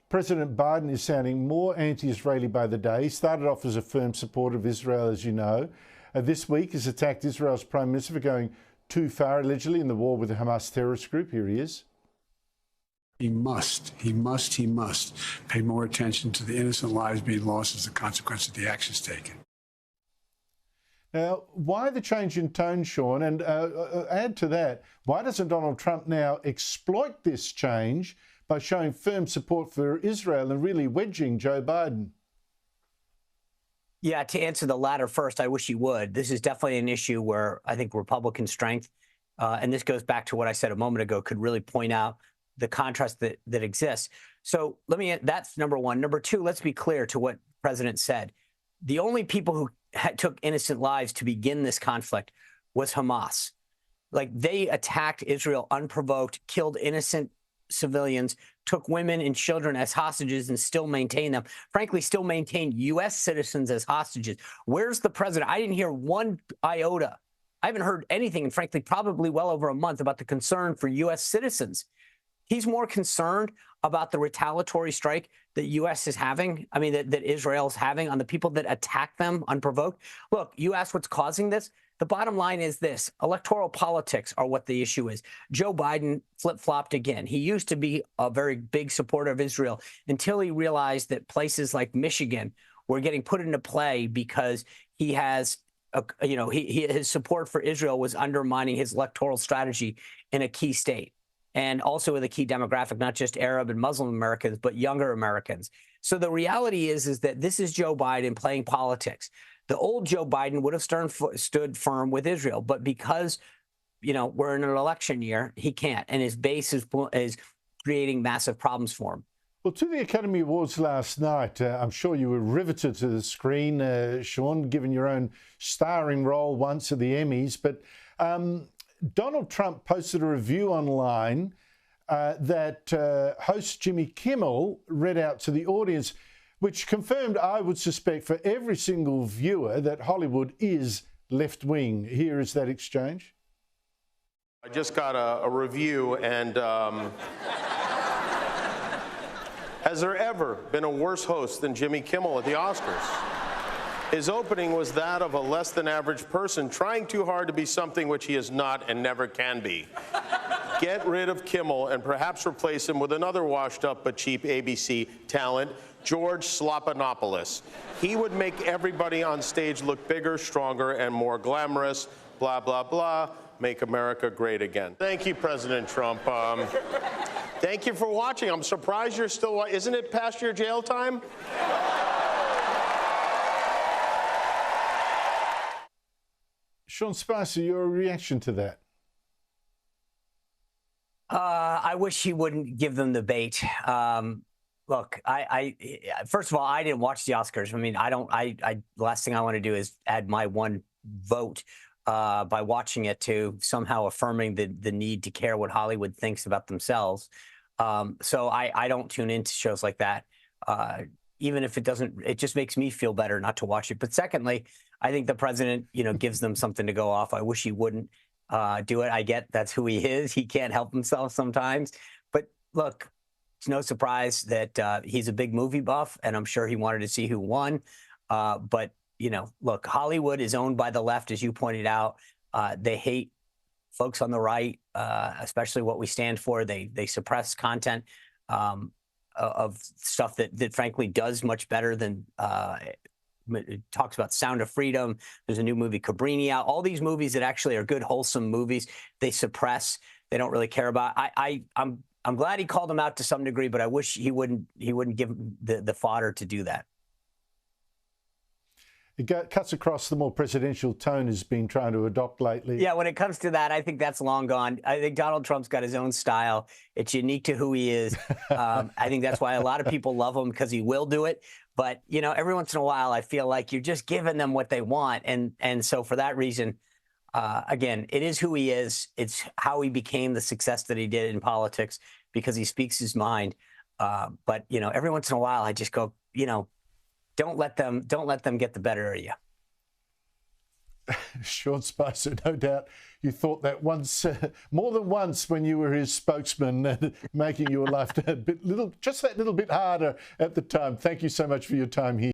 President Biden is sounding more anti-Israeli by the day. He started off as a firm supporter of Israel, as you know. This week has attacked Israel's Prime Minister for going too far, allegedly, in the war with the Hamas terrorist group. Here he is. He must pay more attention to the innocent lives being lost as a consequence of the actions taken. Now, why the change in tone, Sean? And add to that, why doesn't Donald Trump now exploit this change by showing firm support for Israel and really wedging Joe Biden? Yeah, to answer the latter first, I wish he would. This is definitely an issue where I think Republican strength, and this goes back to what I said a moment ago, could really point out the contrast that exists. So that's number one. Number two, let's be clear to what the president said. The only people who took innocent lives to begin this conflict was Hamas. Like, they attacked Israel unprovoked, killed innocent civilians, took women and children as hostages and still maintain them. Frankly, still maintain U.S. citizens as hostages. Where's the president? I didn't hear one iota. I haven't heard anything, and frankly, probably well over a month, about the concern for U.S. citizens. He's more concerned about the retaliatory strike that U.S. is having, that Israel's having on the people that attack them unprovoked. Look, you asked what's causing this. The bottom line is this: electoral politics are what the issue is. Joe Biden flip-flopped again. He used to be a very big supporter of Israel until he realized that places like Michigan were getting put into play because he has, his support for Israel was undermining his electoral strategy in a key state, and also with a key demographic, not just Arab and Muslim Americans, but younger Americans. So the reality is that this is Joe Biden playing politics. The old Joe Biden would have stood firm with Israel, but because, we're in an election year, he can't, and his base is creating massive problems for him. Well, to the Academy Awards last night, I'm sure you were riveted to the screen, Sean, given your own starring role once at the Emmys, but Donald Trump posted a review online that host Jimmy Kimmel read out to the audience, which confirmed, I would suspect, for every single viewer that Hollywood is left-wing. Here is that exchange. I just got a review, and has there ever been a worse host than Jimmy Kimmel at the Oscars? His opening was that of a less-than-average person trying too hard to be something which he is not and never can be. Get rid of Kimmel and perhaps replace him with another washed-up but cheap ABC talent, George Slopanopoulos. He would make everybody on stage look bigger, stronger, and more glamorous. Blah, blah, blah. Make America great again. Thank you, President Trump. Thank you for watching. I'm surprised you're still watching. Isn't it past your jail time? Sean Spicer, your reaction to that? I wish he wouldn't give them the bait. Look, first of all, I didn't watch the Oscars. The last thing I want to do is add my one vote by watching it to somehow affirming the need to care what Hollywood thinks about themselves. So I don't tune into shows like that. Even if it just makes me feel better not to watch it. But secondly, I think the president, gives them something to go off. I wish he wouldn't do it. I get that's who he is. He can't help himself sometimes. But look, it's no surprise that he's a big movie buff, and I'm sure he wanted to see who won. But, look, Hollywood is owned by the left, as you pointed out. They hate folks on the right, especially what we stand for. They suppress content of stuff that frankly does much better than it talks about Sound of Freedom. There's a new movie, Cabrini, out. All these movies that actually are good, wholesome movies, they suppress. They don't really care about. I'm glad he called them out to some degree, but I wish he wouldn't give them the fodder to do that. It cuts across the more presidential tone he's been trying to adopt lately. Yeah, when it comes to that, I think that's long gone. I think Donald Trump's got his own style. It's unique to who he is. I think that's why a lot of people love him, because he will do it. But, every once in a while, I feel like you're just giving them what they want. And so for that reason, again, it is who he is. It's how he became the success that he did in politics, because he speaks his mind. But, every once in a while, I just go, don't let them get the better of you. Sean Spicer, no doubt you thought that once, more than once, when you were his spokesman, making your life just that little bit harder at the time. Thank you so much for your time here.